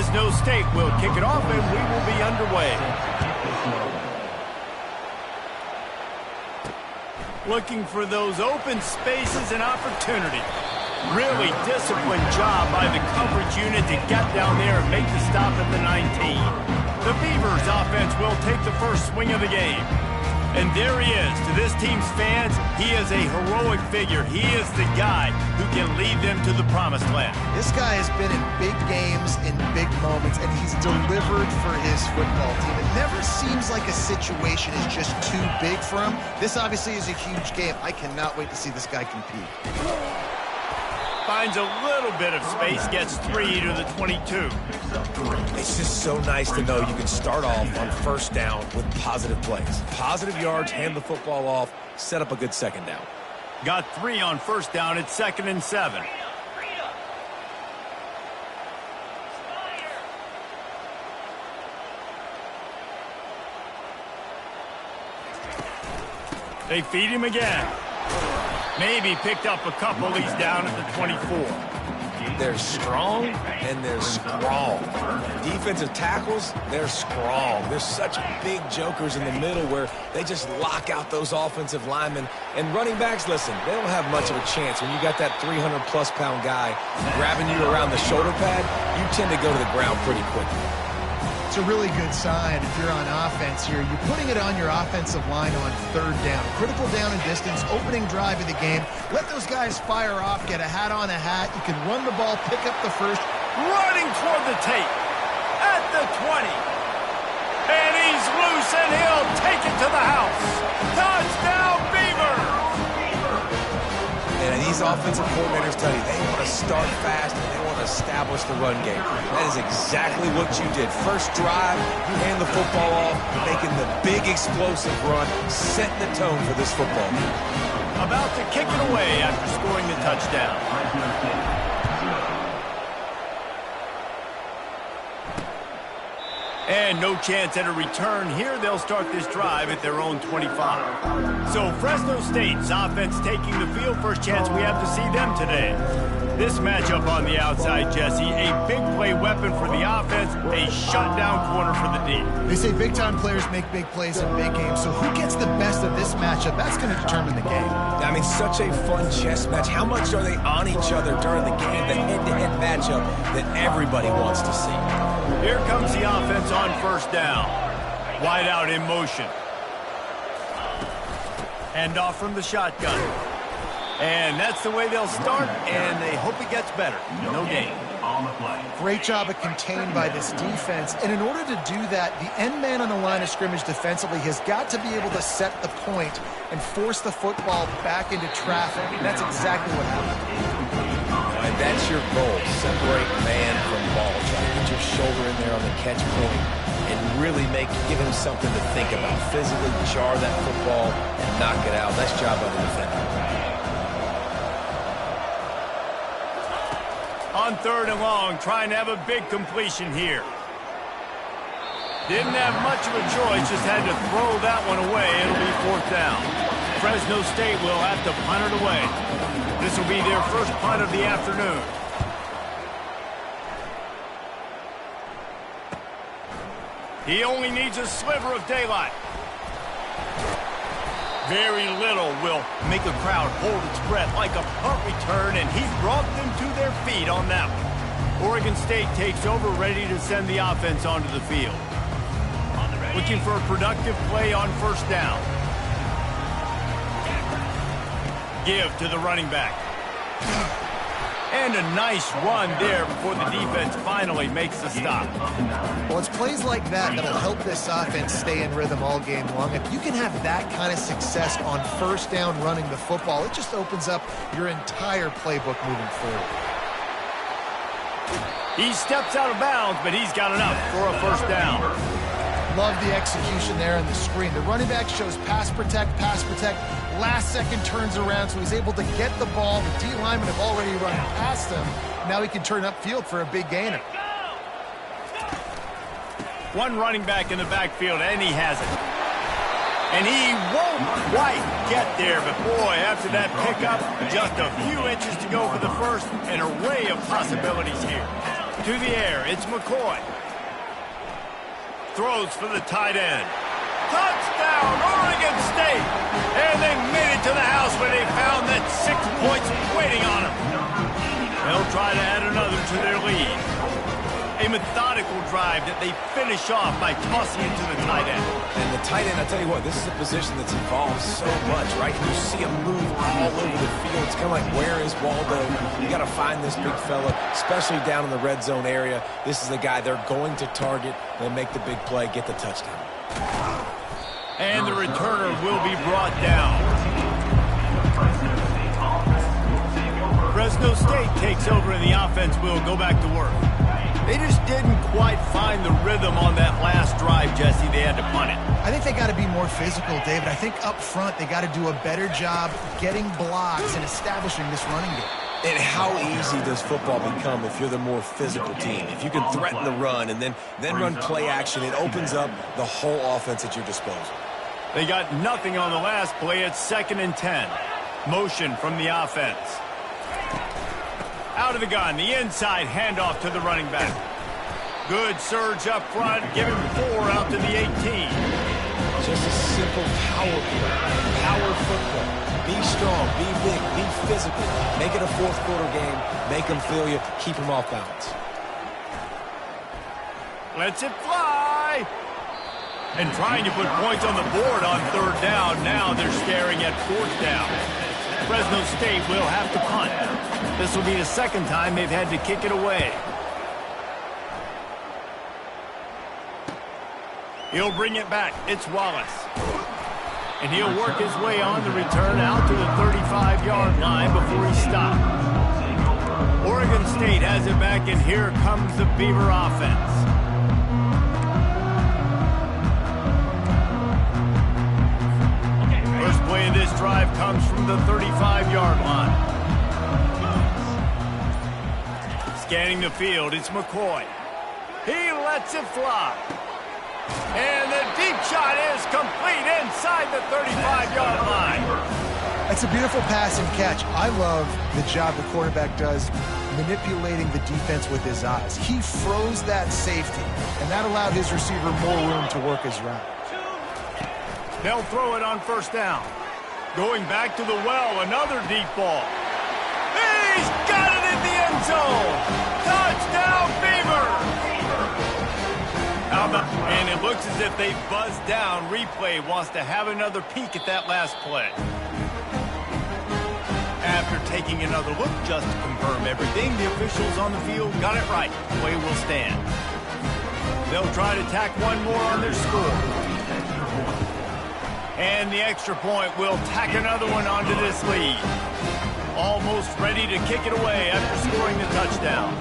Fresno State will kick it off, and we will be underway. Looking for those open spaces and opportunity. Really disciplined job by the coverage unit to get down there and make the stop at the 19. The Beavers offense will take the first swing of the game. And there he is. To this team's fans, he is a heroic figure. He is the guy who can lead them to the promised land. This guy has been in big games, in big moments, and he's delivered for his football team. It never seems like a situation is just too big for him. This obviously is a huge game. I cannot wait to see this guy compete. Finds a little bit of space, gets 3 to the 22. It's just so nice to know you can start off on first down with positive plays. Positive yards, hand the football off, set up a good second down. Got 3 on first down. It's 2nd and 7. They feed him again. Maybe picked up a couple. He's down at the 24. They're strong and they're strong. Defensive tackles, they're strong. There's such big jokers in the middle where they just lock out those offensive linemen. And running backs, listen, they don't have much of a chance. When you got that 300-plus pound guy grabbing you around the shoulder pad, you tend to go to the ground pretty quickly. It's a really good sign if you're on offense here. You're putting it on your offensive line on 3rd down. Critical down and distance, opening drive of the game. Let those guys fire off, get a hat on a hat. You can run the ball, pick up the first. Running toward the tape at the 20. And he's loose, and he'll take it to the house. Touchdown, Beavers! And these offensive coordinators tell you they want to start fast and they want to establish the run game. That is exactly what you did. First drive, you hand the football off, making the big explosive run, setting the tone for this football game. About to kick it away after scoring the touchdown. And no chance at a return here. They'll start this drive at their own 25. So Fresno State's offense taking the field. First chance we have to see them today. This matchup on the outside, Jesse, a big play weapon for the offense, a shutdown corner for the D. They say big-time players make big plays in big games, so who gets the best of this matchup? That's going to determine the game. I mean, such a fun chess match. How much are they on each other during the game, the head-to-head matchup that everybody wants to see? Here comes the offense on first down. Wide out in motion. Hand off from the shotgun. And that's the way they'll start, and they hope it gets better. No gain. Great job of contained by this defense. And in order to do that, the end man on the line of scrimmage defensively has got to be able to set the point and force the football back into traffic. And that's exactly what happened. And that's your goal. Separate man from ball. Try to put your shoulder in there on the catch point and really give him something to think about. Physically jar that football and knock it out. Nice job by the defender. On 3rd and long, trying to have a big completion here. Didn't have much of a choice, just had to throw that one away. It'll be 4th down. Fresno State will have to punt it away. This will be their first punt of the afternoon. He only needs a sliver of daylight. Very little will make a crowd hold its breath like a punt return, and he brought them to their feet on that one. Oregon State takes over, ready to send the offense onto the field. Looking for a productive play on first down. Give to the running back. And a nice run there before the defense finally makes the stop. Well, it's plays like that that'll help this offense stay in rhythm all game long. If you can have that kind of success on first down running the football, it just opens up your entire playbook moving forward. He steps out of bounds, but he's got enough for a first down. Love the execution there on the screen. The running back shows pass protect, last second turns around, so he's able to get the ball. The D linemen have already run past him. Now he can turn upfield for a big gainer. One running back in the backfield, and he has it. And he won't quite get there, but boy, after that pickup, just a few inches to go for the first, an array of possibilities here. To the air, it's McCoy. Throws for the tight end. Touchdown, Oregon State! And they made it to the house where they found that 6 points waiting on them. They'll try to add another to their lead. A methodical drive that they finish off by tossing it to the tight end. And the tight end, I tell you what, this is a position that's involved so much, right? You see him move all over the field. It's kind of like, where is Waldo? You got to find this big fella, especially down in the red zone area. This is the guy they're going to target. They'll make the big play, get the touchdown. And the returner will be brought down. Fresno State takes over and the offense will go back to work. They just didn't quite find the rhythm on that last drive, Jesse. They had to punt it. I think they got to be more physical, David. I think up front they got to do a better job getting blocks and establishing this running game. And how easy does football become if you're the more physical team? If you can threaten the run and then run play action, it opens up the whole offense at your disposal. They got nothing on the last play. It's 2nd and 10. Motion from the offense. Out of the gun, the inside handoff to the running back. Good surge up front, give him 4 out to the 18. Just a simple power play. Power football. Be strong, be big, be physical. Make it a fourth quarter game. Make them feel you. Keep them off balance. Lets it fly. And trying to put points on the board on 3rd down. Now they're staring at 4th down. Fresno State will have to punt. This will be the 2nd time they've had to kick it away. He'll bring it back. It's Wallace. And he'll work his way on the return out to the 35-yard line before he stopped. Oregon State has it back, and here comes the Beaver offense. First play of this drive comes from the 35-yard line. Scanning the field, it's McCoy. He lets it fly. And the deep shot is complete inside the 35-yard line. That's a beautiful pass and catch. I love the job the quarterback does manipulating the defense with his eyes. He froze that safety, and that allowed his receiver more room to work his route. They'll throw it on 1st down. Going back to the well, another deep ball. He's got it in the end zone. Touchdown, Beaver. And it looks as if they buzzed down. Replay wants to have another peek at that last play. After taking another look just to confirm everything, the officials on the field got it right. Play will stand. They'll try to tack one more on their score. And the extra point will tack another one onto this lead. Almost ready to kick it away after scoring the touchdown.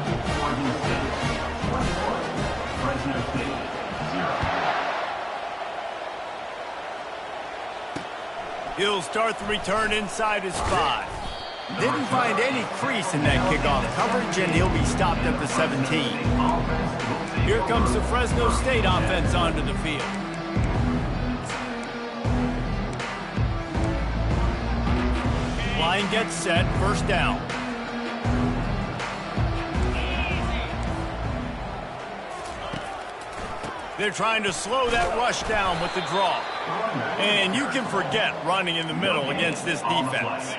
He'll start the return inside his 5. Didn't find any crease in that kickoff coverage, and he'll be stopped at the 17. Here comes the Fresno State offense onto the field. Line gets set, 1st down. They're trying to slow that rush down with the draw. And you can forget running in the middle against this defense.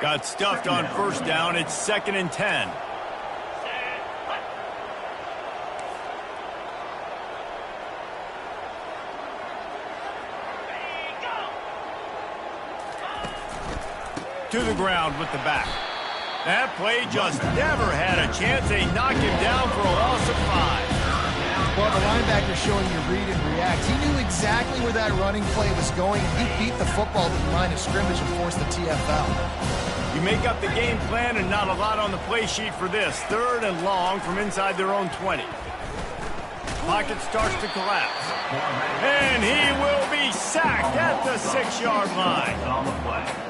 Got stuffed on 1st down. It's 2nd and 10. To the ground with the back. That play just never had a chance. They knocked him down for a loss of 5. Well, the linebacker showing you read and react. He knew exactly where that running play was going. He beat the football to the line of scrimmage and forced the TFL. You make up the game plan and not a lot on the play sheet for this. 3rd and long from inside their own 20. Pocket starts to collapse. And he will be sacked at the 6-yard line.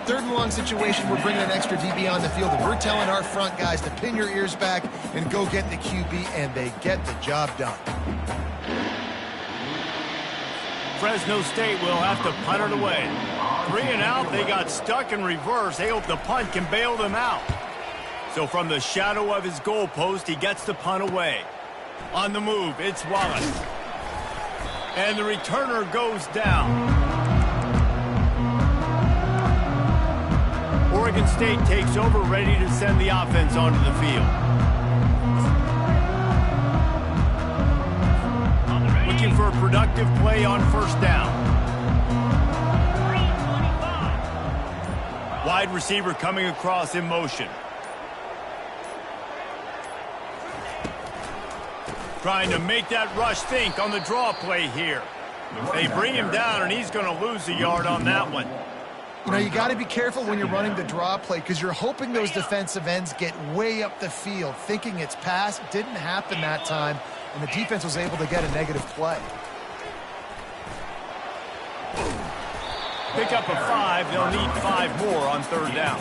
3rd and long situation, we're bringing an extra DB on the field, and we're telling our front guys to pin your ears back and go get the QB, and they get the job done. Fresno State will have to punt it away. 3 and out, they got stuck in reverse. They hope the punt can bail them out. So from the shadow of his goalpost, he gets the punt away. On the move, it's Wallace. And the returner goes down. Oregon State takes over, ready to send the offense onto the field. Looking for a productive play on first down. Wide receiver coming across in motion. Trying to make that rush think on the draw play here. They bring him down, and he's going to lose a yard on that one. You know, you got to be careful when you're running the draw play because you're hoping those defensive ends get way up the field, thinking it's pass. Didn't happen that time, and the defense was able to get a negative play. Pick up a 5. They'll need 5 more on third down.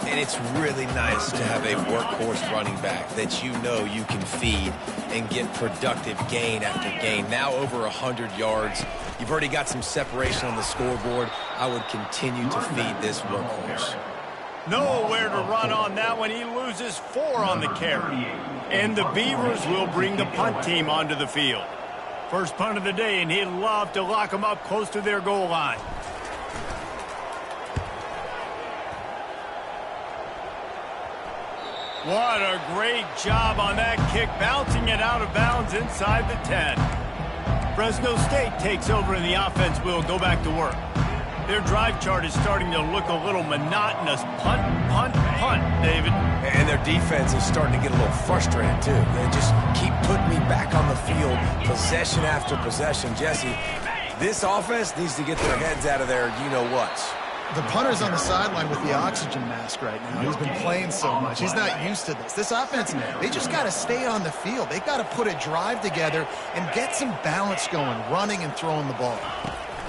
And it's really nice to have a workhorse running back that you know you can feed and get productive gain after gain. Now over 100 yards. You've already got some separation on the scoreboard. I would continue to feed this workhorse. Nowhere to run on that one. He loses 4 on the carry. And the Beavers will bring the punt team onto the field. First punt of the day, and he'd love to lock them up close to their goal line. What a great job on that kick, bouncing it out of bounds inside the 10. Fresno State takes over, and the offense will go back to work. Their drive chart is starting to look a little monotonous. Punt, punt, punt, David. And their defense is starting to get a little frustrated, too. They just keep putting me back on the field, possession after possession. Jesse, this offense needs to get their heads out of their you-know-whats. The punter's on the sideline with the oxygen mask right now. He's been playing so much. He's not used to this. This offense, they just got to stay on the field. They got to put a drive together and get some balance going, running and throwing the ball.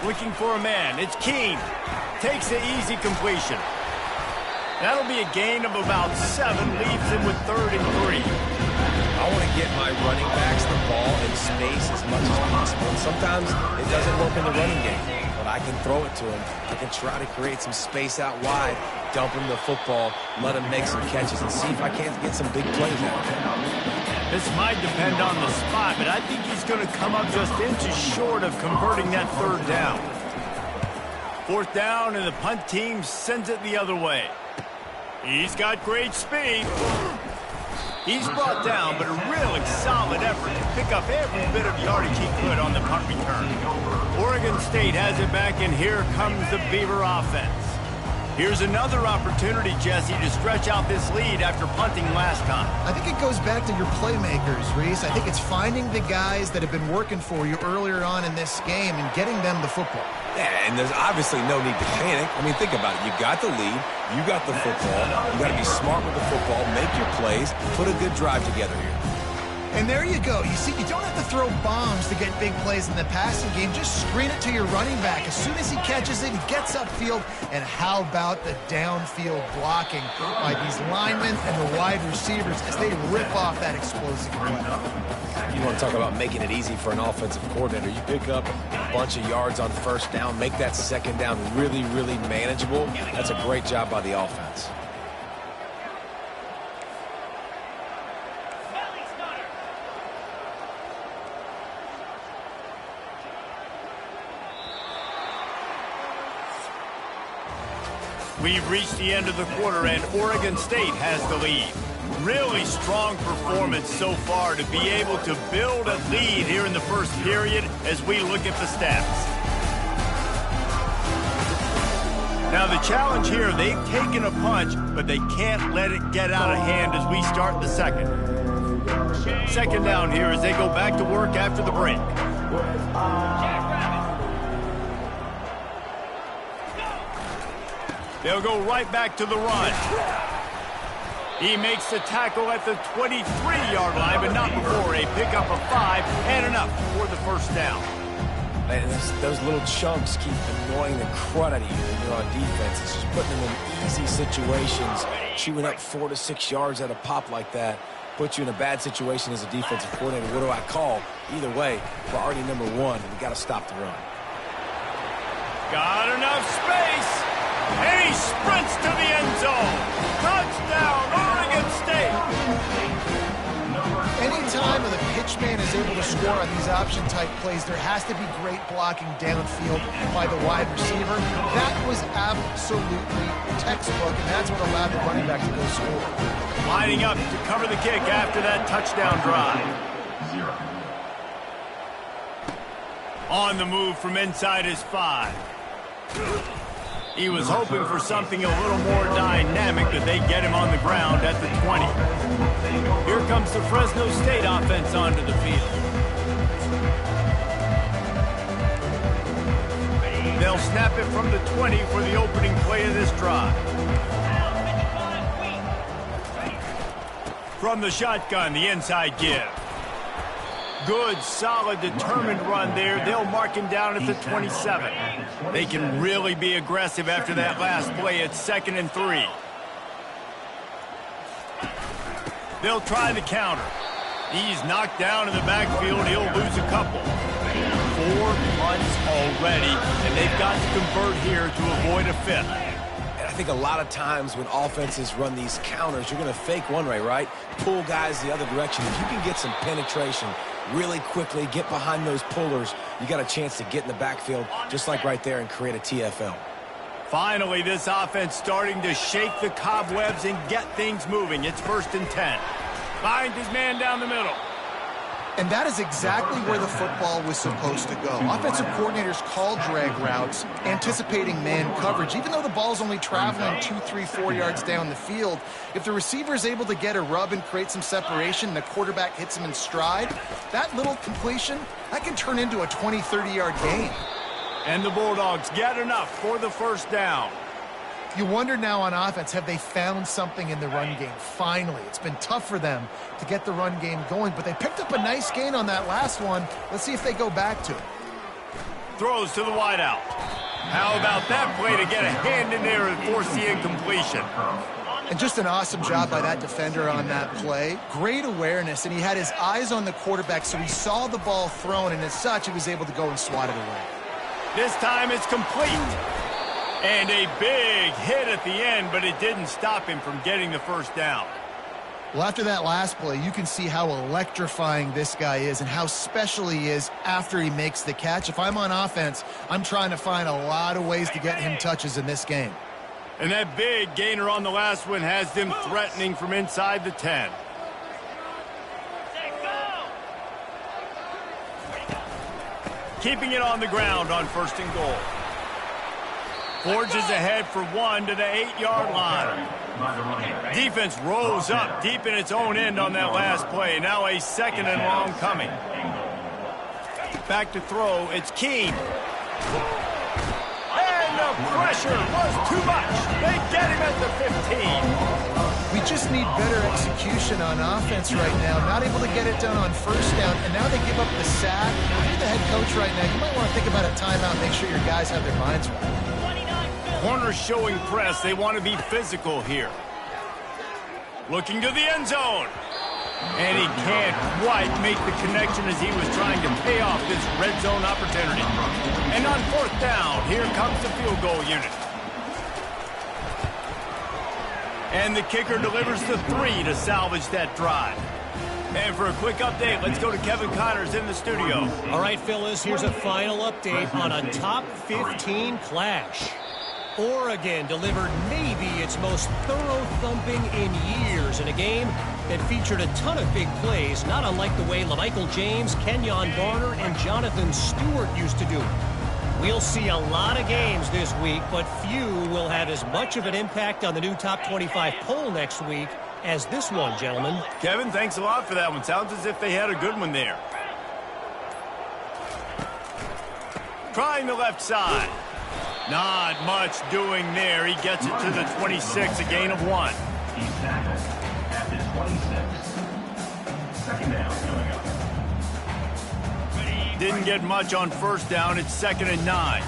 Looking for a man. It's Keene. Takes the easy completion. That'll be a gain of about 7. Leaves him with 3rd and 3. I want to get my running backs the ball in space as much as possible. And sometimes it doesn't work in the running game. But I can throw it to him. I can try to create some space out wide, dump him the football, let him make some catches, and see if I can't get some big plays out of him. This might depend on the spot, but I think he's going to come up just inches short of converting that 3rd down. 4th down, and the punt team sends it the other way. He's got great speed. He's brought down, but a really solid effort to pick up every bit of yardage he could on the punt return. Oregon State has it back, and here comes the Beaver offense. Here's another opportunity, Jesse, to stretch out this lead after punting last time. I think it goes back to your playmakers, Reese. I think it's finding the guys that have been working for you earlier on in this game and getting them the football. Yeah, and there's obviously no need to panic. I mean, think about it. You got the lead. You got the football. You got to be smart with the football, make your plays, put a good drive together here. And there you go. You see, you don't have to throw bombs to get big plays in the passing game. Just screen it to your running back. As soon as he catches it, he gets upfield. And how about the downfield blocking by these linemen and the wide receivers as they rip off that explosive play. You want to talk about making it easy for an offensive coordinator. You pick up a bunch of yards on first down, make that second down really, really manageable. That's a great job by the offense. We've reached the end of the quarter, and Oregon State has the lead. Really strong performance so far to be able to build a lead here in the first period as we look at the stats. Now the challenge here, they've taken a punch, but they can't let it get out of hand as we start the second. Second down here as they go back to work after the break. They'll go right back to the run. He makes the tackle at the 23-yard line, but not before a pickup of 5 and enough for the first down. Man, those little chunks keep annoying the crud out of you when you're on defense. It's just putting them in easy situations. Chewing up 4 to 6 yards at a pop like that puts you in a bad situation as a defensive coordinator. What do I call? Either way, priority number 1, we got to stop the run. Got enough space. And he sprints to the end zone. Touchdown, Oregon State. Anytime with a pitch each man is able to score on these option-type plays, there has to be great blocking downfield by the wide receiver. That was absolutely textbook, and that's what allowed the running back to go score. Lining up to cover the kick after that touchdown drive. On the move from inside his 5. He was hoping for something a little more dynamic, but they get him on the ground at the 20. Here comes the Fresno State offense onto the field. They'll snap it from the 20 for the opening play of this drive. From the shotgun, the inside give. Good, solid, determined run there. They'll mark him down at the 27. They can really be aggressive after that last play. It's 2nd and 3. They'll try the counter. He's knocked down in the backfield. He'll lose a couple. 4 punts already, and they've got to convert here to avoid a 5th. I think a lot of times when offenses run these counters, you're going to fake one way, right? Pull guys the other direction. If you can get some penetration really quickly, get behind those pullers, you got a chance to get in the backfield, just like right there, and create a TFL. Finally, this offense starting to shake the cobwebs and get things moving. It's 1st and 10. Finds his man down the middle. And that is exactly where the football was supposed to go. Offensive coordinators call drag routes, anticipating man coverage. Even though the ball's only traveling 2, 3, 4 yards down the field, if the receiver is able to get a rub and create some separation and the quarterback hits him in stride, that little completion, that can turn into a 20, 30-yard gain. And the Bulldogs get enough for the 1st down. You wonder now on offense, have they found something in the run game? Finally, it's been tough for them to get the run game going, but they picked up a nice gain on that last one. Let's see if they go back to it. Throws to the wideout. How about that play to get a hand in there and force the incompletion? And just an awesome job by that defender on that play. Great awareness, and he had his eyes on the quarterback, so he saw the ball thrown, and as such, he was able to go and swat it away. This time it's complete. And a big hit at the end, but it didn't stop him from getting the 1st down. Well, after that last play, you can see how electrifying this guy is and how special he is after he makes the catch. If I'm on offense, I'm trying to find a lot of ways to get him touches in this game. And that big gainer on the last one has them threatening from inside the 10. Keeping it on the ground on 1st and goal. Forges ahead for 1 to the 8-yard line. Defense rose up deep in its own end on that last play. Now a 2nd and long coming. Back to throw. It's Keene. And the pressure was too much. They get him at the 15. We just need better execution on offense right now. Not able to get it done on 1st down, and now they give up the sack. If you're the head coach right now, you might want to think about a timeout, make sure your guys have their minds right. Corners showing press. They want to be physical here. Looking to the end zone. And he can't quite make the connection as he was trying to pay off this red zone opportunity. And on 4th down, here comes the field goal unit. And the kicker delivers the 3 to salvage that drive. And for a quick update, let's go to Kevin Connors in the studio. All right, fellas, here's a final update on a top 15 clash. Oregon delivered maybe its most thorough thumping in years in a game that featured a ton of big plays, not unlike the way LaMichael James, Kenyon Barner, and Jonathan Stewart used to do it. We'll see a lot of games this week, but few will have as much of an impact on the new top 25 poll next week as this one, gentlemen. Kevin, thanks a lot for that one. Sounds as if they had a good one there. Trying the left side. Not much doing there. He gets it to the 26, a gain of 1. He's tackled at the 26. 2nd down coming up. Didn't get much on 1st down. It's 2nd and 9.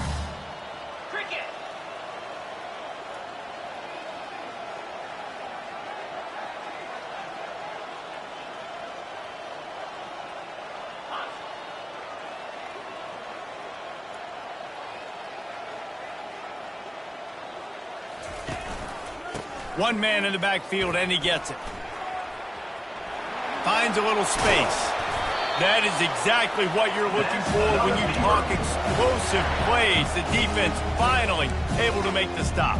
One man in the backfield, and he gets it. Finds a little space. That is exactly what you're looking for when you talk explosive plays. The defense finally able to make the stop.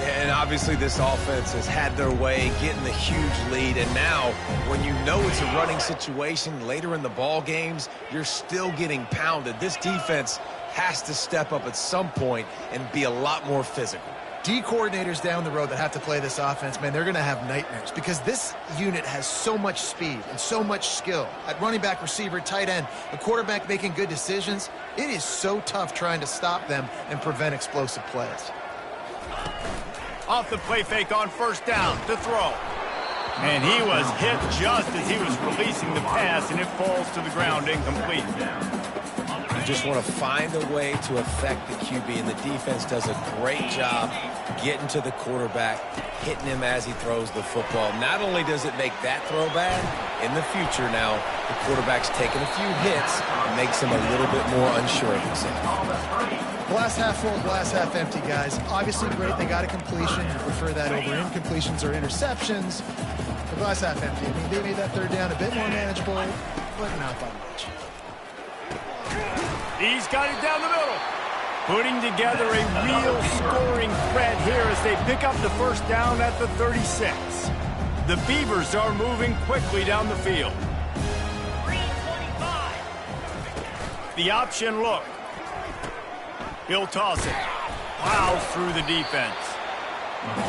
And obviously this offense has had their way getting the huge lead. And now when you know it's a running situation later in the ball games, you're still getting pounded. This defense has to step up at some point and be a lot more physical. D coordinators down the road that have to play this offense, man, they're going to have nightmares because this unit has so much speed and so much skill. At running back, receiver, tight end, the quarterback making good decisions, it is so tough trying to stop them and prevent explosive plays. Off the play fake on first down to throw. And he was hit just as he was releasing the pass, and it falls to the ground incomplete. You just want to find a way to affect the QB, and the defense does a great job getting to the quarterback, hitting him as he throws the football. Not only does it make that throw bad, in the future now, the quarterback's taking a few hits and makes him a little bit more unsure of himself. Glass half full, glass half empty, guys. Obviously great, they got a completion. You prefer that over incompletions or interceptions. The glass half empty. I mean, they made that third down a bit more manageable, but not by much. He's got it down the middle. Putting together a real scoring threat here as they pick up the first down at the 36. The Beavers are moving quickly down the field. 325. The option look. He'll toss it. Plows through the defense.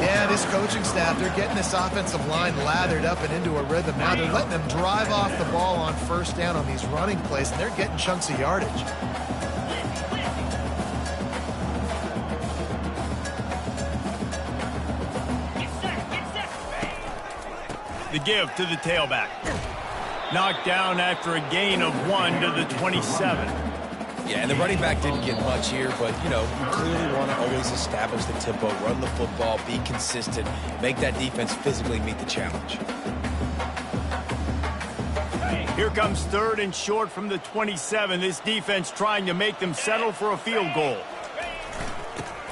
Yeah, this coaching staff, they're getting this offensive line lathered up and into a rhythm. Now they're letting them drive off the ball on first down on these running plays, and they're getting chunks of yardage. The give to the tailback. Knocked down after a gain of 1 to the 27. Yeah, and the running back didn't get much here, but, you know, you clearly want to always establish the tempo, run the football, be consistent, make that defense physically meet the challenge. Here comes third and short from the 27. This defense trying to make them settle for a field goal.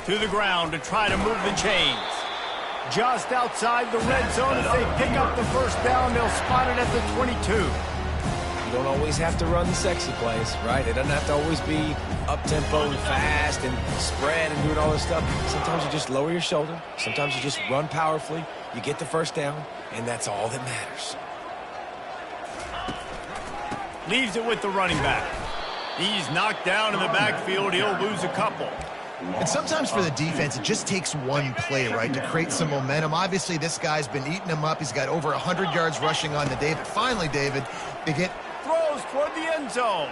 To the ground to try to move the chains. Just outside the red zone as they pick up the first down. They'll spot it at the 22. You don't always have to run the sexy plays, right? It doesn't have to always be up-tempo and fast and spread and doing all this stuff. Sometimes you just lower your shoulder. Sometimes you just run powerfully. You get the first down, and that's all that matters. Leaves it with the running back. He's knocked down in the backfield. He'll lose a couple. And sometimes for the defense, it just takes one play, right, to create some momentum. Obviously, this guy's been eating him up. He's got over 100 yards rushing on the day. But finally, David, they get... Throws toward the end zone.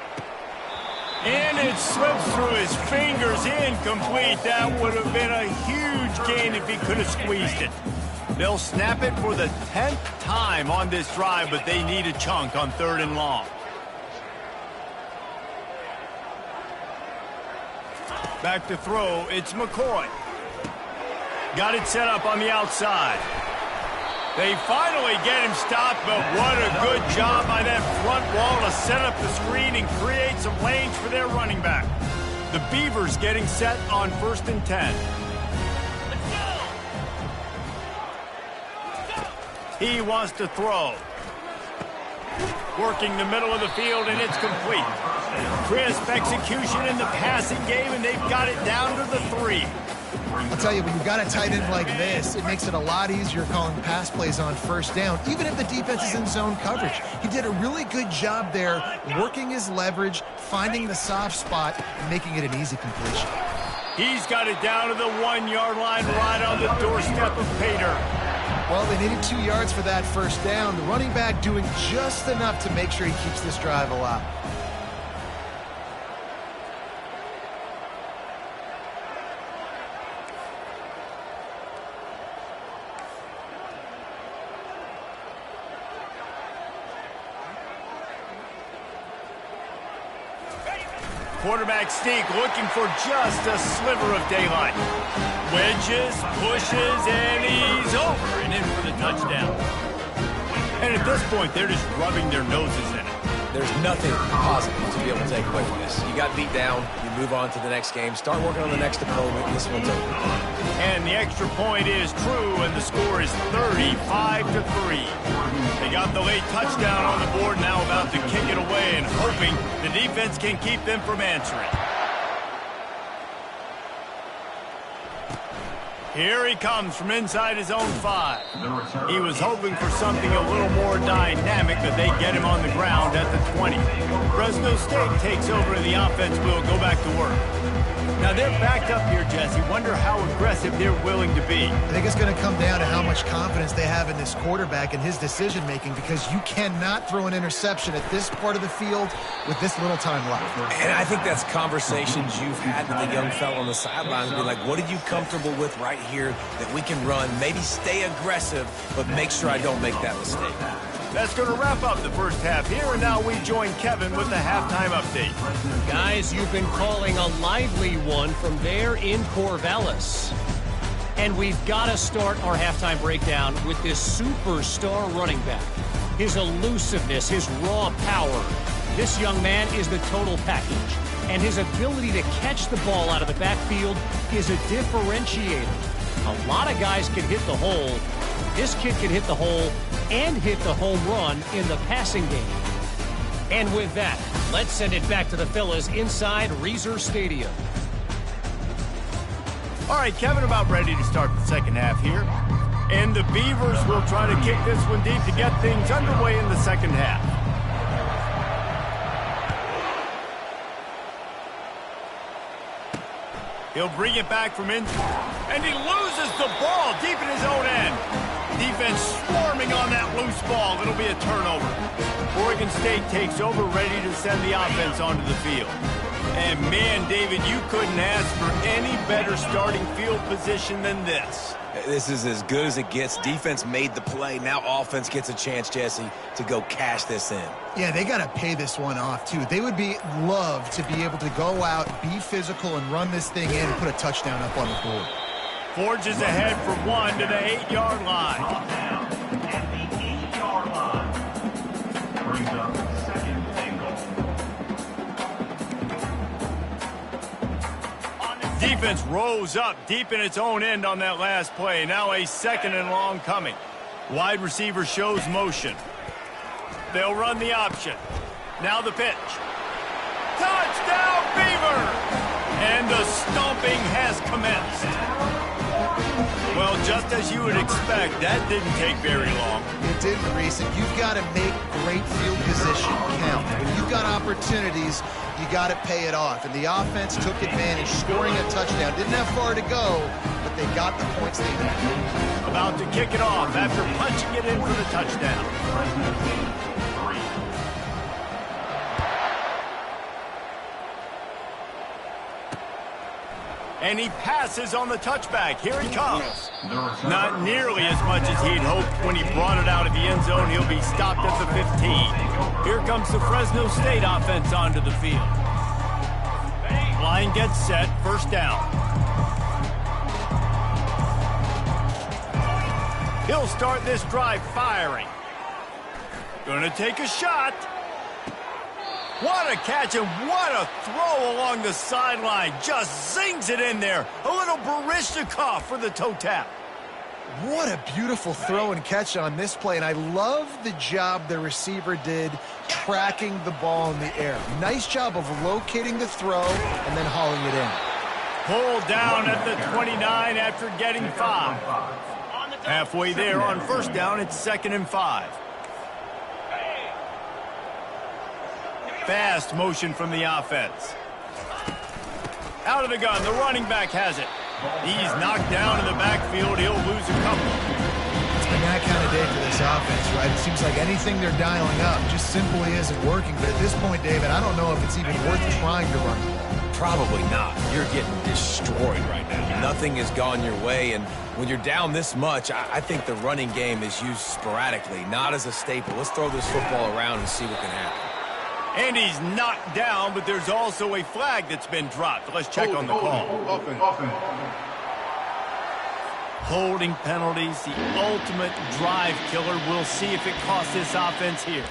And it slips through his fingers, incomplete. That would have been a huge gain if he could have squeezed it. They'll snap it for the 10th time on this drive, but they need a chunk on 3rd and long. Back to throw, it's McCoy. Got it set up on the outside. They finally get him stopped, but what a good job by that front wall to set up the screen and create some lanes for their running back. The Beavers getting set on 1st and 10. He wants to throw. Working the middle of the field, and it's complete. Crisp execution in the passing game, and they've got it down to the 3. I'll tell you, when you've got a tight end like this, it makes it a lot easier calling pass plays on first down, even if the defense is in zone coverage. He did a really good job there, working his leverage, finding the soft spot, and making it an easy completion. He's got it down to the 1-yard line, right on the doorstep of Pater. Well, they needed 2 yards for that first down. The running back doing just enough to make sure he keeps this drive alive. Quarterback sneak looking for just a sliver of daylight. Wedges, pushes, and he's over and in for the touchdown. And at this point, they're just rubbing their noses in it. there's nothing positive to be able to take away from this. You got beat down, you move on to the next game, start working on the next opponent, this one's over. And the extra point is true, and the score is 35-3. They got the late touchdown on the board, now about to kick it away and hoping the defense can keep them from answering. Here he comes from inside his own 5. He was hoping for something a little more dynamic, but they get him on the ground at the 20. Fresno State takes over and the offense will go back to work. Now they're backed up here, Jesse. Wonder how aggressive they're willing to be. I think it's going to come down to how much confidence they have in this quarterback and his decision-making, because you cannot throw an interception at this part of the field with this little time left. And I think that's conversations you've had with the young fellow on the sidelines. Be like, what are you comfortable with right here that we can run? Maybe stay aggressive, but make sure I don't make that mistake. That's going to wrap up the first half here, and now we join Kevin with the halftime update. Guys, you've been calling a lively one from there in Corvallis. And we've got to start our halftime breakdown with this superstar running back. His elusiveness, his raw power. This young man is the total package. And his ability to catch the ball out of the backfield is a differentiator. A lot of guys can hit the hole. This kid can hit the hole and hit the home run in the passing game. And with that, let's send it back to the fellas inside Reser Stadium. All right, Kevin, about ready to start the second half here. And the Beavers will try to kick this one deep to get things underway in the second half. He'll bring it back from in, and he loses the ball deep in his own end. Defense swarming on that loose ball. It'll be a turnover. Oregon State takes over, ready to send the offense onto the field. And man, David, you couldn't ask for any better starting field position than this. This is as good as it gets. Defense made the play. Now offense gets a chance, Jesse, to go cash this in. Yeah, they got to pay this one off, too. They would love to be able to go out, be physical, and run this thing in and put a touchdown up on the board. Forges ahead for one to the 8-yard line. Down at the 8-yard line. Brings up second and goal. Defense rose up deep in its own end on that last play. Now a second and long coming. Wide receiver shows motion. They'll run the option. Now the pitch. Touchdown, Beaver! And the stomping has commenced. Well, just as you would expect, that didn't take very long. It didn't, Reese, and you've got to make great field position count. When you've got opportunities, you got to pay it off. And the offense took advantage, scoring a touchdown. Didn't have far to go, but they got the points they needed. About to kick it off after punching it in for the touchdown. And he passes on the touchback. Here he comes. Not nearly as much as he'd hoped when he brought it out of the end zone. He'll be stopped at the 15. Here comes the Fresno State offense onto the field. Line gets set. First down. He'll start this drive firing. Gonna take a shot. What a catch and what a throw along the sideline. Just zings it in there. A little Barishnikov for the toe tap. What a beautiful throw and catch on this play. And I love the job the receiver did tracking the ball in the air. Nice job of locating the throw and then hauling it in. Pulled down at the 29 after getting 5. Halfway there on first down, it's 2nd and 5. Fast motion from the offense. Out of the gun, the running back has it. He's knocked down in the backfield. He'll lose a couple. It's been that kind of day for this offense, right? It seems like anything they're dialing up just simply isn't working. But at this point, David, I don't know if it's even worth trying to run the ball. Probably not. You're getting destroyed right now. Nothing has gone your way, and when you're down this much, I think the running game is used sporadically, not as a staple. Let's throw this football around and see what can happen. And he's knocked down, but there's also a flag that's been dropped. Let's check on the call. Holding penalties, the ultimate drive killer. We'll see if it costs this offense here.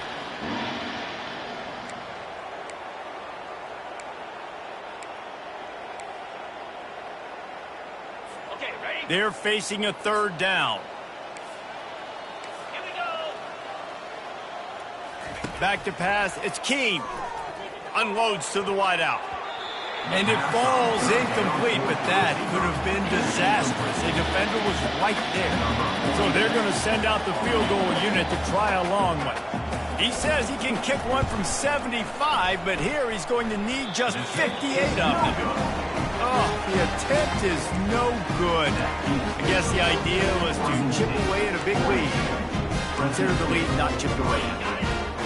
They're facing a third down. Back to pass. It's Keem. Unloads to the wideout. And it falls incomplete, but that could have been disastrous. The defender was right there. So they're going to send out the field goal unit to try a long one. He says he can kick one from 75, but here he's going to need just 58 of them. Oh, the attempt is no good. I guess the idea was to chip away at a big lead. Consider the lead not chipped away.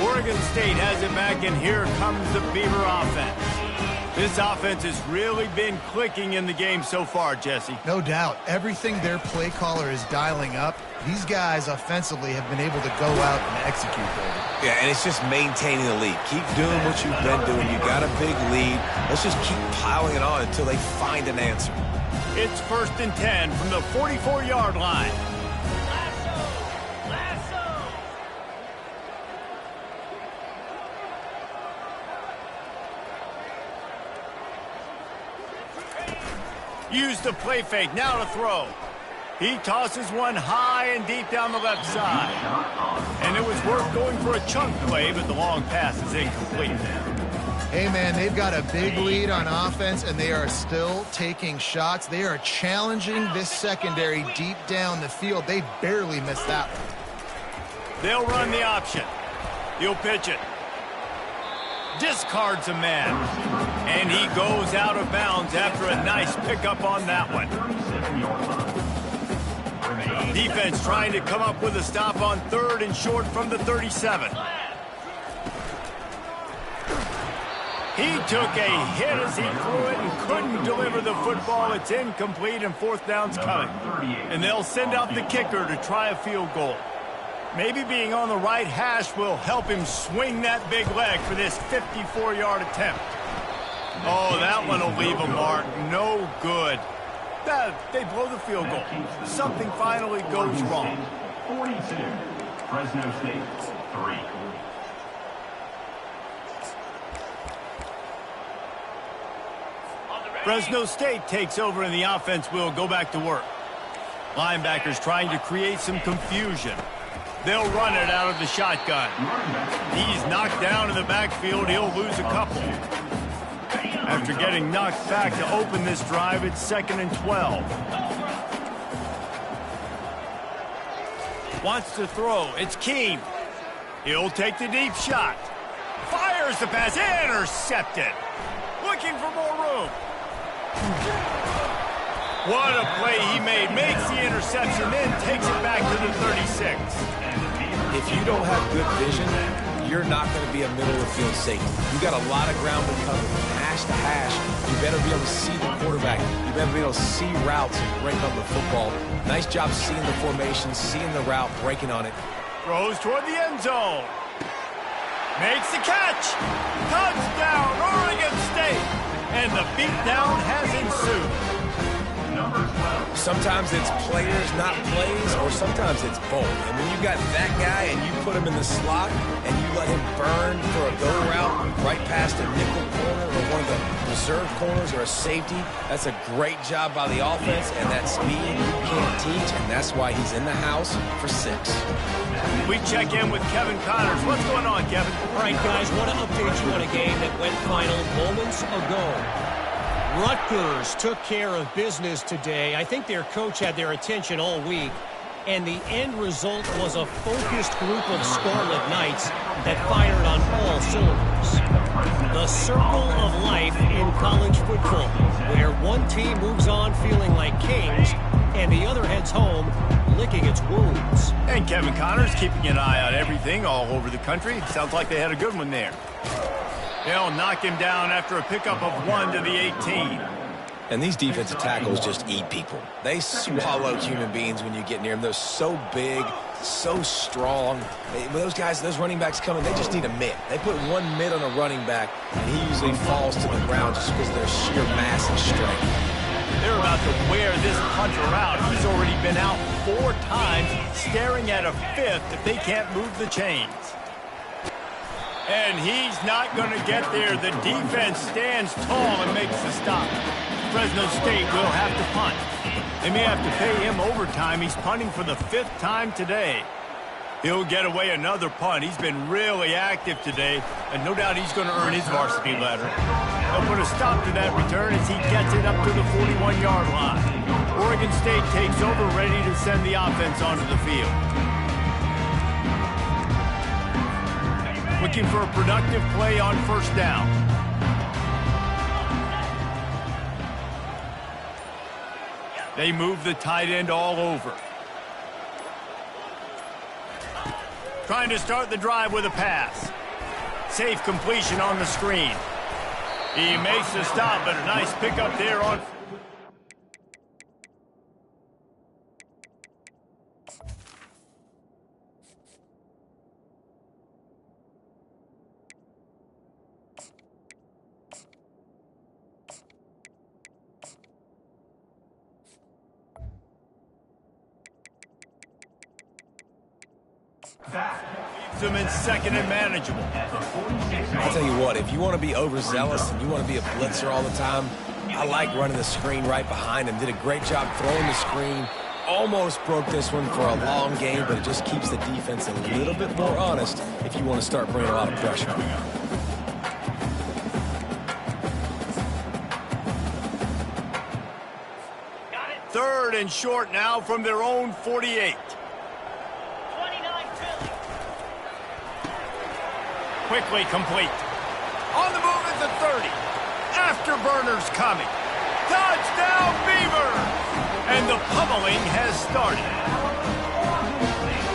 Oregon State has it back, and here comes the Beaver offense. This offense has really been clicking in the game so far, Jesse. No doubt. Everything their play caller is dialing up, these guys offensively have been able to go out and execute, David. Yeah, and it's just maintaining the lead. Keep doing what you've been doing. You got a big lead. Let's just keep piling it on until they find an answer. It's 1st and 10 from the 44-yard line. Use the play fake, now to throw. He tosses one high and deep down the left side. And it was worth going for a chunk play, but the long pass is incomplete. Hey, man, they've got a big lead on offense, and they are still taking shots. They are challenging this secondary deep down the field. They barely missed that one. They'll run the option. He'll pitch it. Discards a man. And he goes out of bounds after a nice pickup on that one. Defense trying to come up with a stop on 3rd and short from the 37. He took a hit as he threw it and couldn't deliver the football. It's incomplete and 4th down's coming. And they'll send out the kicker to try a field goal. Maybe being on the right hash will help him swing that big leg for this 54-yard attempt. Oh, that one will leave a mark. No good. They blow the field goal. Something finally goes wrong. 42, Fresno State, 3. Fresno State takes over and the offense will go back to work. Linebackers trying to create some confusion. They'll run it out of the shotgun. He's knocked down in the backfield. He'll lose a couple. After getting knocked back to open this drive, it's 2nd and 12. Wants to throw. It's Keem. He'll take the deep shot. Fires the pass. Intercepted. Looking for more room. What a play he made. Makes the interception, then takes it back to the 36. If you don't have good vision, you're not going to be a middle-of-the-field safety. You got a lot of ground to cover. From hash to hash, you better be able to see the quarterback. You better be able to see routes and break on the football. Nice job seeing the formation, seeing the route, breaking on it. Throws toward the end zone. Makes the catch. Touchdown, Oregon State. And the beatdown has ensued. Sometimes it's players, not plays, or sometimes it's both. And when you got that guy and you put him in the slot and you let him burn for a go route right past a nickel corner or one of the reserve corners or a safety, that's a great job by the offense, and that speed you can't teach, and that's why he's in the house for 6. We check in with Kevin Connors. What's going on, Kevin? All right, guys, want to update you on a game that went final moments ago. Rutgers took care of business today. I think their coach had their attention all week, and the end result was a focused group of Scarlet Knights that fired on all cylinders. The circle of life in college football, where one team moves on feeling like kings, and the other heads home licking its wounds. And Kevin Connors keeping an eye on everything all over the country. Sounds like they had a good one there. They'll knock him down after a pickup of 1 to the 18. And these defensive tackles just eat people. They swallow human beings when you get near them. They're so big, so strong. When those guys, those running backs come in, they just need a mitt. They put one mitt on a running back, and he usually falls to the ground just because of their sheer mass and strength. They're about to wear this punter out. He's already been out 4 times, staring at a 5th if they can't move the chains. And he's not going to get there. The defense stands tall and makes the stop. Fresno State will have to punt. They may have to pay him overtime. He's punting for the 5th time today. He'll get away another punt. He's been really active today, and no doubt he's going to earn his varsity letter. They'll put a stop to that return as he gets it up to the 41-yard line. Oregon State takes over, ready to send the offense onto the field. Looking for a productive play on first down. They move the tight end all over. Trying to start the drive with a pass. Safe completion on the screen. He makes the stop, but a nice pickup there on... Leaves them in second and manageable. I'll tell you what, if you want to be overzealous and you want to be a blitzer all the time, I like running the screen right behind him. Did a great job throwing the screen. Almost broke this one for a long game, but it just keeps the defense a little bit more honest if you want to start bringing a lot of pressure. Third and short now from their own 48. Quickly complete. On the move at the 30. Afterburners coming. Touchdown Beavers! And the pummeling has started.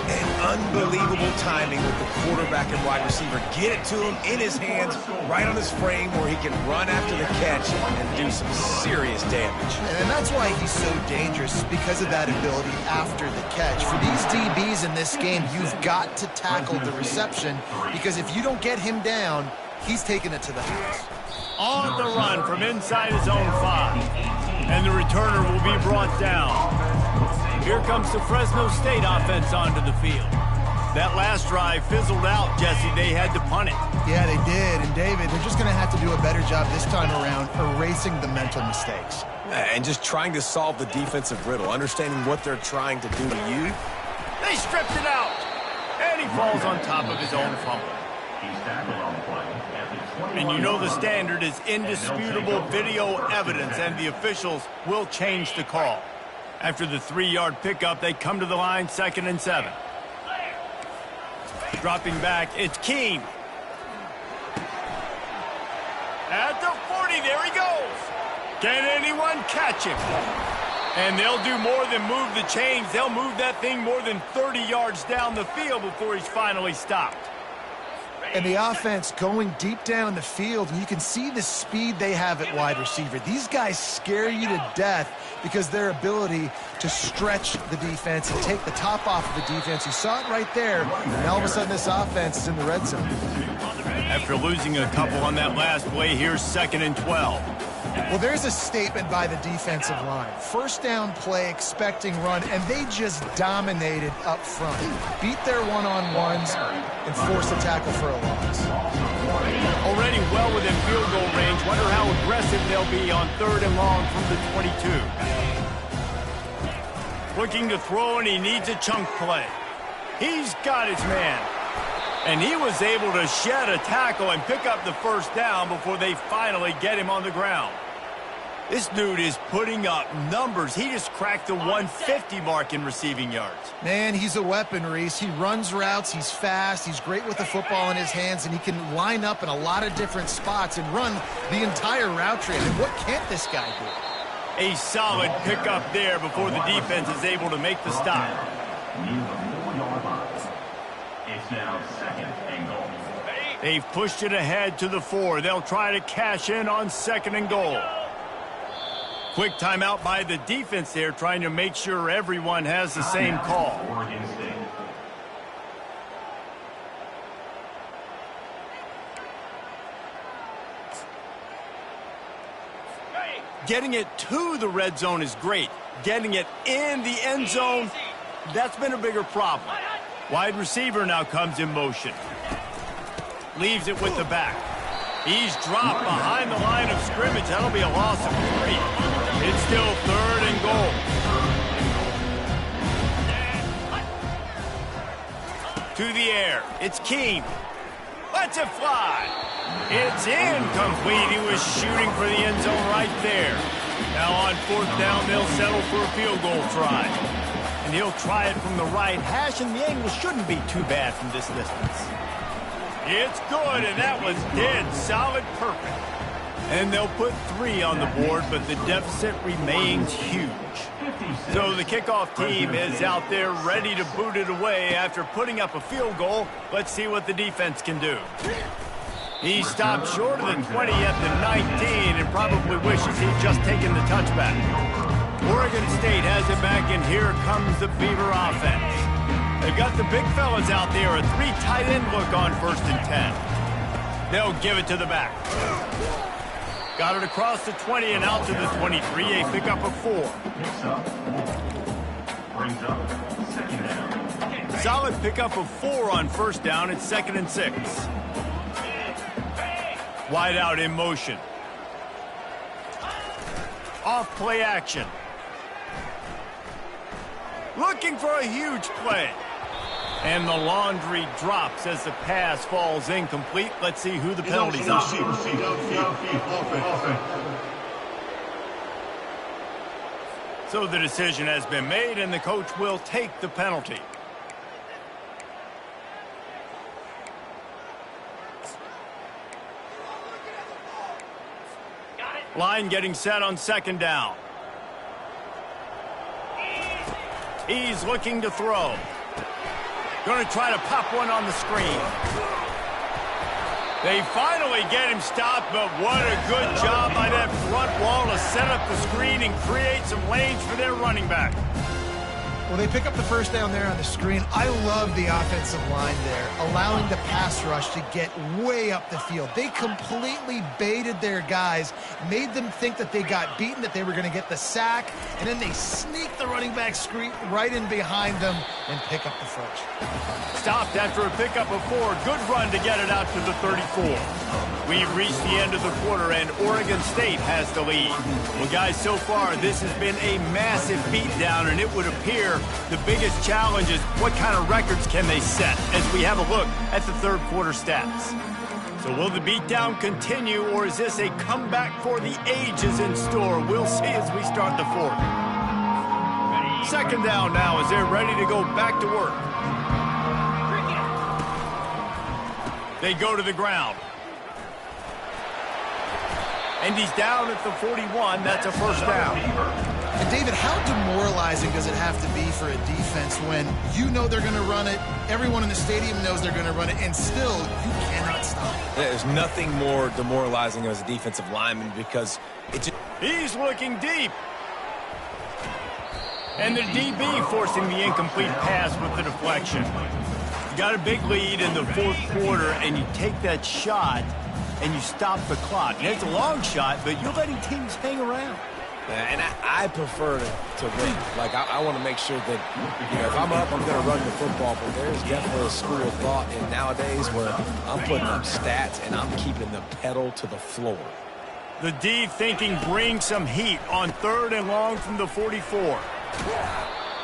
And unbelievable timing with the quarterback and wide receiver. Get it to him in his hands, right on his frame where he can run after the catch and do some serious damage. And that's why he's so dangerous, because of that ability after the catch. For these DBs in this game, you've got to tackle the reception, because if you don't get him down, he's taking it to the house. On the run from inside his own 5. And the returner will be brought down. Here comes the Fresno State offense onto the field. That last drive fizzled out, Jesse. They had to punt it. Yeah, they did. And, David, they're just going to have to do a better job this time around erasing the mental mistakes. And just trying to solve the defensive riddle, understanding what they're trying to do to you. They stripped it out. And he falls on top of his own fumble. He's tackled on the play at the 21. And you know the standard is indisputable video evidence, and the officials will change the call. After the 3-yard pickup, they come to the line, 2nd and 7. Dropping back, it's Keene. At the 40, there he goes. Can anyone catch him? And they'll do more than move the chains. They'll move that thing more than 30 yards down the field before he's finally stopped. And the offense going deep down the field, and you can see the speed they have at wide receiver. These guys scare you to death because their ability to stretch the defense and take the top off of the defense. You saw it right there, and all of a sudden this offense is in the red zone. After losing a couple on that last play, here's 2nd and 12. Well, there's a statement by the defensive line. First down play, expecting run, and they just dominated up front. Beat their one-on-ones and forced a tackle for a loss. Already well within field goal range. Wonder how aggressive they'll be on 3rd and long from the 22. Looking to throw, and he needs a chunk play. He's got his man. And he was able to shed a tackle and pick up the first down before they finally get him on the ground. This dude is putting up numbers. He just cracked the 150 mark in receiving yards. Man, he's a weapon, Reese. He runs routes, he's fast, he's great with the football in his hands, and he can line up in a lot of different spots and run the entire route tree. And what can't this guy do? A solid pickup there before the defense is able to make the stop. Near the 4-yard line. It's now 2nd and goal. They've pushed it ahead to the 4. They'll try to cash in on 2nd and goal. Quick timeout by the defense there, trying to make sure everyone has the same call. Oregon State. Getting it to the red zone is great. Getting it in the end zone, that's been a bigger problem. Wide receiver now comes in motion. Leaves it with the back. He's dropped behind the line of scrimmage. That'll be a loss of 3. It's still 3rd and goal. To the air. It's Keene. Lets it fly. It's incomplete. He was shooting for the end zone right there. Now on 4th down, they'll settle for a field goal try. And he'll try it from the right hash, and the angle shouldn't be too bad from this distance. It's good, and that was dead solid perfect. And they'll put 3 on the board, but the deficit remains huge. So the kickoff team is out there ready to boot it away after putting up a field goal. Let's see what the defense can do. He stopped short of the 20 at the 19 and probably wishes he'd just taken the touchback. Oregon State has it back, and here comes the Beaver offense. They've got the big fellas out there, a 3 tight end look on 1st and 10. They'll give it to the back. Got it across the 20 and out to the 23. A pickup of 4. Picks up 4. Brings up 2nd down. Solid pickup of 4 on 1st down. It's 2nd and 6. Wide out in motion. Off play action. Looking for a huge play. And the laundry drops as the pass falls incomplete. Let's see who the penalty's on. So the decision has been made, and the coach will take the penalty. Line getting set on 2nd down. He's looking to throw. Going to try to pop one on the screen. They finally get him stopped, but what a good job by that front wall to set up the screen and create some lanes for their running back. Well, they pick up the 1st down there on the screen. I love the offensive line there, allowing the pass rush to get way up the field. They completely baited their guys, made them think that they got beaten, that they were going to get the sack, and then they sneak the running back screen right in behind them and pick up the first. Stopped after a pickup of 4. Good run to get it out to the 34. We've reached the end of the quarter, and Oregon State has the lead. Well, guys, so far, this has been a massive beatdown, and it would appear the biggest challenge is what kind of records can they set as we have a look at the 3rd quarter stats. So will the beatdown continue, or is this a comeback for the ages in store? We'll see as we start the 4th. 2nd down now as they're ready to go back to work. They go to the ground. And he's down at the 41. That's a 1st down. And David, how demoralizing does it have to be for a defense when you know they're going to run it, everyone in the stadium knows they're going to run it, and still you cannot stop it? There's nothing more demoralizing as a defensive lineman because it's... He's looking deep. And the DB forcing the incomplete pass with the deflection. You got a big lead in the 4th quarter, and you take that shot, and you stop the clock. And it's a long shot, but you're letting teams hang around. And I prefer to win. Like, I want to make sure that, you know, if I'm up, I'm going to run the football. But there's definitely a school of thought in nowadays where I'm putting up stats and I'm keeping the pedal to the floor. The D thinking bring some heat on 3rd and long from the 44.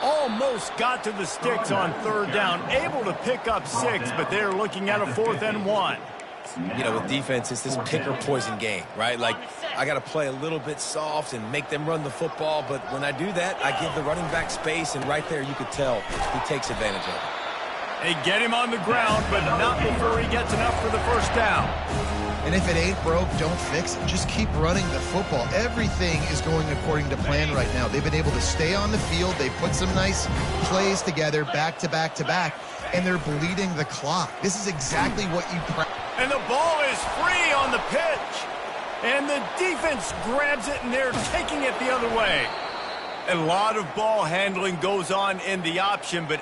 Almost got to the sticks on 3rd down. Able to pick up 6, but they're looking at a 4th and 1. You know, with defense, it's this pick or poison game, right? Like, I got to play a little bit soft and make them run the football, but when I do that, I give the running back space, and right there you could tell he takes advantage of it. They get him on the ground, but not before he gets enough for the 1st down. And if it ain't broke, don't fix it. Just keep running the football. Everything is going according to plan right now. They've been able to stay on the field. They put some nice plays together, back to back to back, and they're bleeding the clock. This is exactly what you practice. And the ball is free on the pitch. And the defense grabs it, and they're taking it the other way. A lot of ball handling goes on in the option, but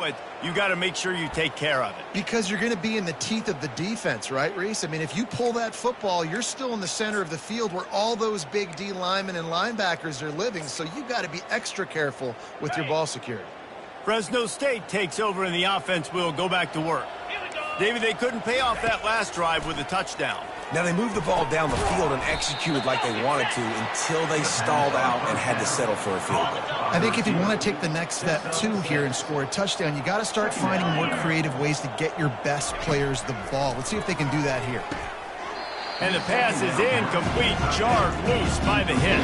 it, you got to make sure you take care of it. Because you're going to be in the teeth of the defense, right, Reese? I mean, if you pull that football, you're still in the center of the field where all those big D linemen and linebackers are living, so you got to be extra careful with your ball security. Fresno State takes over and the offense will go back to work. David, they couldn't pay off that last drive with a touchdown. Now, they moved the ball down the field and executed like they wanted to until they stalled out and had to settle for a field goal. I think if you want to take the next step, too, here and score a touchdown, you got to start finding more creative ways to get your best players the ball. Let's see if they can do that here. And the pass is incomplete, jarred loose by the hit.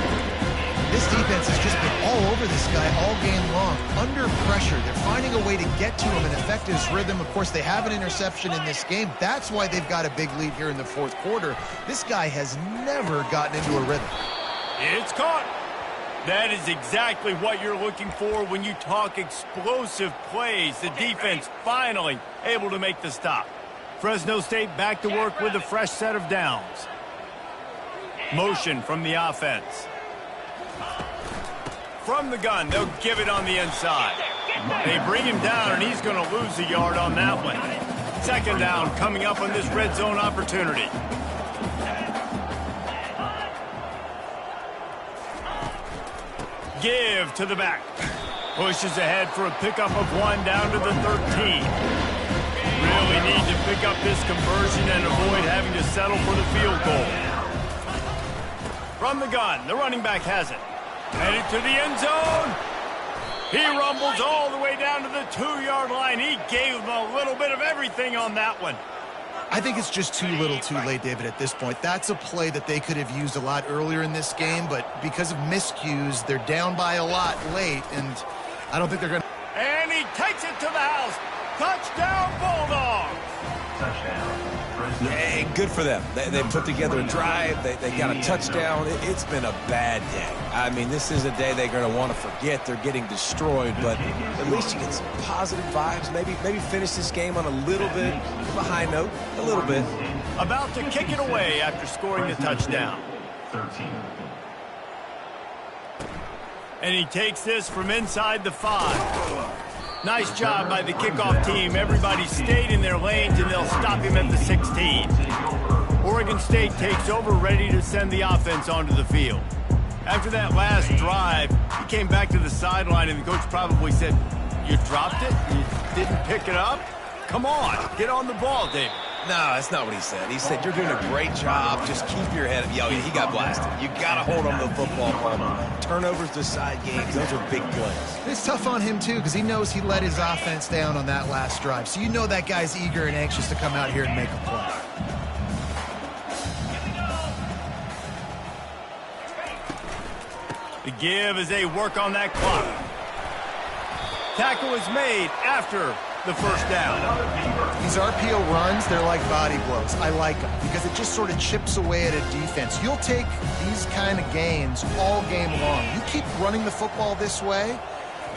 This defense has just been all over this guy all game long. Under pressure, they're finding a way to get to him and affect his rhythm. Of course, they have an interception in this game. That's why they've got a big lead here in the fourth quarter. This guy has never gotten into a rhythm. It's caught. That is exactly what you're looking for when you talk explosive plays. The defense finally able to make the stop. Fresno State back to work with a fresh set of downs. Motion from the offense. From the gun, they'll give it on the inside. They bring him down, and he's going to lose a yard on that one. Second down coming up on this red zone opportunity. Give to the back. Pushes ahead for a pickup of 1 down to the 13. Really need to pick up this conversion and avoid having to settle for the field goal. From the gun, the running back has it. Headed to the end zone. He rumbles all the way down to the 2-yard line. He gave him a little bit of everything on that one. I think it's just too little too late, David, at this point. That's a play that they could have used a lot earlier in this game, but because of miscues, they're down by a lot late, and I don't think they're going to... And he takes it to the house. Touchdown, Bulldogs. Touchdown. Hey, good for them. They put together a drive. They got a touchdown. It's been a bad day. I mean, this is a day they're going to want to forget. They're getting destroyed, but at least you get some positive vibes. Maybe finish this game on a little bit of a high note, a little bit. About to kick it away after scoring the touchdown. 13. And he takes this from inside the 5. Nice job by the kickoff team. Everybody stayed in their lanes, and they'll stop him at the 16. Oregon State takes over, ready to send the offense onto the field. After that last drive, he came back to the sideline, and the coach probably said, "You dropped it? You didn't pick it up? Come on, get on the ball, David." No, that's not what he said. He said, "You're doing a great job. Just keep your head up." Yo, he got blasted. You got to hold on to the football, Palmer. Turnovers decide games. Those are big plays. It's tough on him, too, because he knows he let his offense down on that last drive. So you know that guy's eager and anxious to come out here and make a play. The give as they work on that clock. Tackle is made after the first down. These RPO runs, they're like body blows. I like them because it just sort of chips away at a defense. You'll take these kind of gains all game long. You keep running the football this way,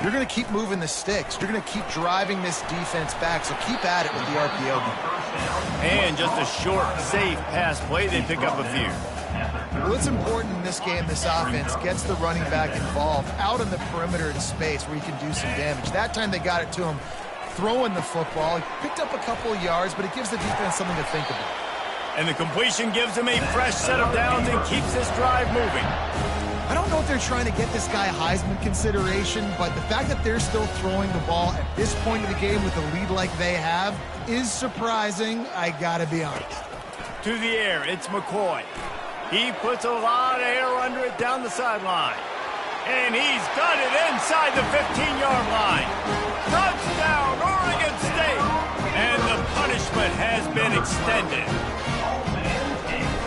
you're going to keep moving the sticks. You're going to keep driving this defense back, so keep at it with the RPO game. And just a short, safe pass play, they pick up a few. Well, it's important in this game, this offense gets the running back involved out on the perimeter in space where he can do some damage. That time they got it to him throwing the football. He picked up a couple of yards, but it gives the defense something to think about. And the completion gives him a fresh set of downs and keeps this drive moving. I don't know if they're trying to get this guy Heisman consideration, but the fact that they're still throwing the ball at this point of the game with a lead like they have is surprising, I gotta be honest. To the air, it's McCoy. He puts a lot of air under it down the sideline. And he's got it inside the 15-yard line. Touchdown, Oregon State! And the punishment has been extended.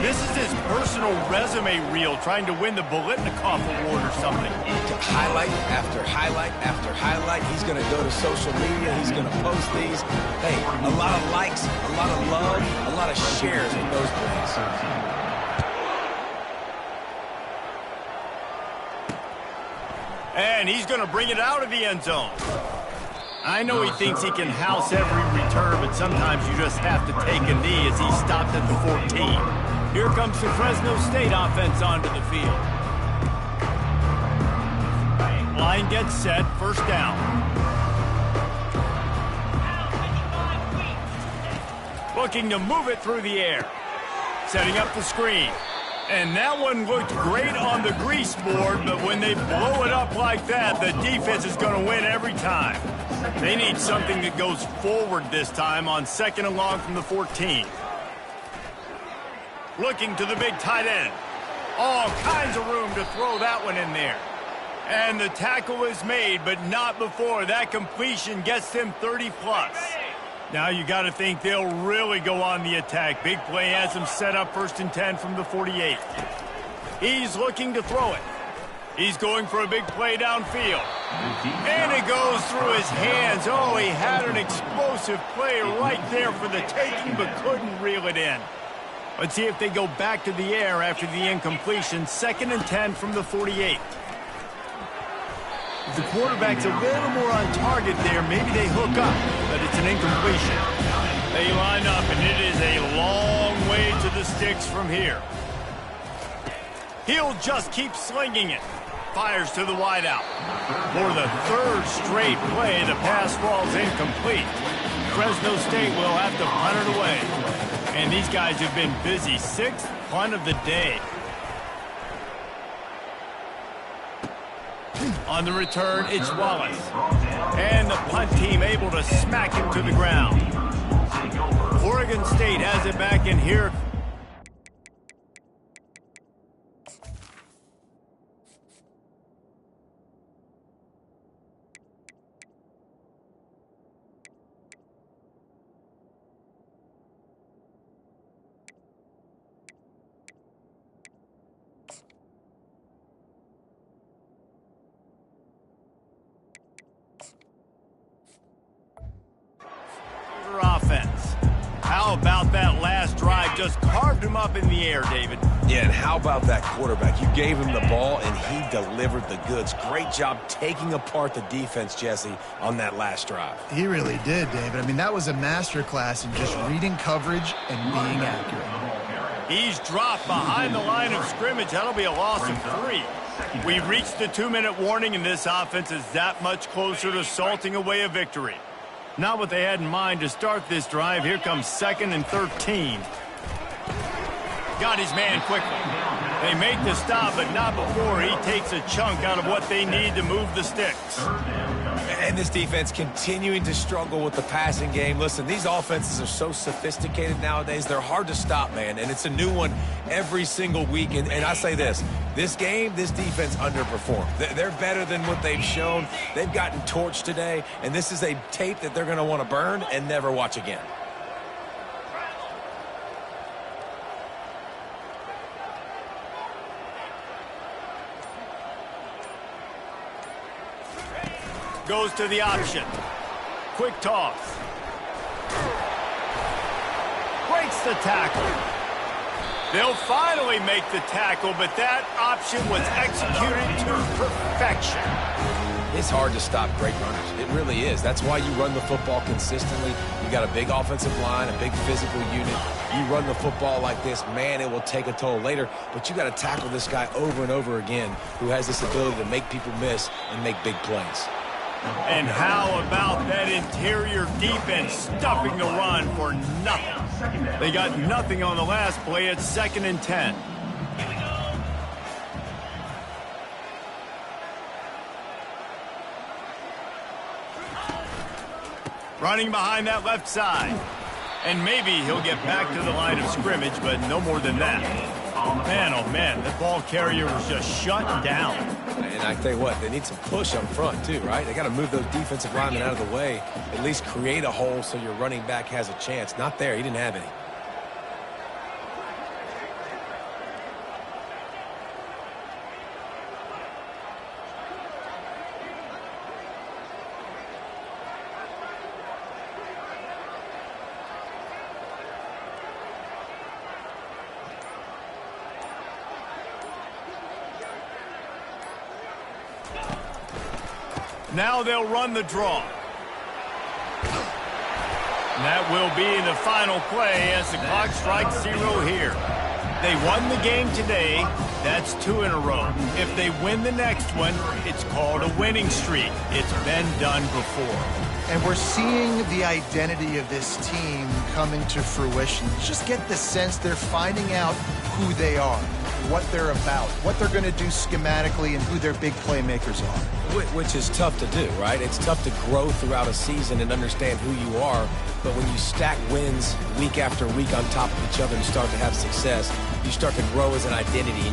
This is his personal resume reel, trying to win the Bolitnikoff Award or something. Highlight after highlight after highlight. He's going to go to social media. He's going to post these. Hey, a lot of likes, a lot of love, a lot of shares with those plays. And he's going to bring it out of the end zone. I know he thinks he can house every return, but sometimes you just have to take a knee as he stopped at the 14. Here comes the Fresno State offense onto the field. Line gets set, first down. Looking to move it through the air. Setting up the screen. And that one looked great on the grease board, but when they blow it up like that, the defense is going to win every time. They need something that goes forward this time on 2nd and long from the 14. Looking to the big tight end. All kinds of room to throw that one in there. And the tackle is made, but not before that completion gets them 30-plus. Now you got to think they'll really go on the attack. Big play has them set up 1st and 10 from the 48. He's looking to throw it. He's going for a big play downfield. And it goes through his hands. Oh, he had an explosive play right there for the taking, but couldn't reel it in. Let's see if they go back to the air after the incompletion. 2nd and 10 from the 48. If the quarterback's a little more on target there, maybe they hook up, but it's an incompletion. They line up, and it is a long way to the sticks from here. He'll just keep slinging it. Fires to the wideout. For the 3rd straight play, the pass falls incomplete. Fresno State will have to punt it away. And these guys have been busy. 6th punt of the day. On the return, it's Wallace. And the punt team able to smack him to the ground. Oregon State has it back in here. Offense. How about that last drive? Just carved him up in the air, David. Yeah, and how about that quarterback? You gave him the ball, and he delivered the goods. Great job taking apart the defense, Jesse, on that last drive. He really did, David. I mean, that was a masterclass in just reading coverage and being accurate. He's dropped behind the line of scrimmage. That'll be a loss of 3. We've reached the 2-minute warning, and this offense is that much closer to salting away a victory. Not what they had in mind to start this drive. Here comes 2nd and 13. Got his man quickly. They make the stop, but not before he takes a chunk out of what they need to move the sticks. And this defense continuing to struggle with the passing game. Listen, these offenses are so sophisticated nowadays. They're hard to stop, man. And it's a new one every single week. And I say this game, this defense underperformed. They're better than what they've shown. They've gotten torched today. And this is a tape that they're going to want to burn and never watch again. Goes to the option. Quick toss. Breaks the tackle. They'll finally make the tackle, but that option was executed to perfection. It's hard to stop great runners. It really is. That's why you run the football consistently. You got a big offensive line, a big physical unit. You run the football like this, man, it will take a toll later. But you got to tackle this guy over and over again who has this ability to make people miss and make big plays. And how about that interior defense stuffing the run for nothing? They got nothing on the last play. It's 2nd and 10. Running behind that left side. And maybe he'll get back to the line of scrimmage, but no more than that. Man, oh man, the ball carrier was just shut down. And I tell you what, they need some push up front too, right? They got to move those defensive linemen out of the way, at least create a hole so your running back has a chance. Not there, he didn't have any. Now they'll run the draw. And that will be the final play as the clock strikes 0 here. They won the game today. That's 2 in a row. If they win the next one, it's called a winning streak. It's been done before. And we're seeing the identity of this team come into fruition. You just get the sense they're finding out who they are, what they're about, what they're going to do schematically, and who their big playmakers are. Which is tough to do, right? It's tough to grow throughout a season and understand who you are. But when you stack wins week after week on top of each other and start to have success, you start to grow as an identity, and you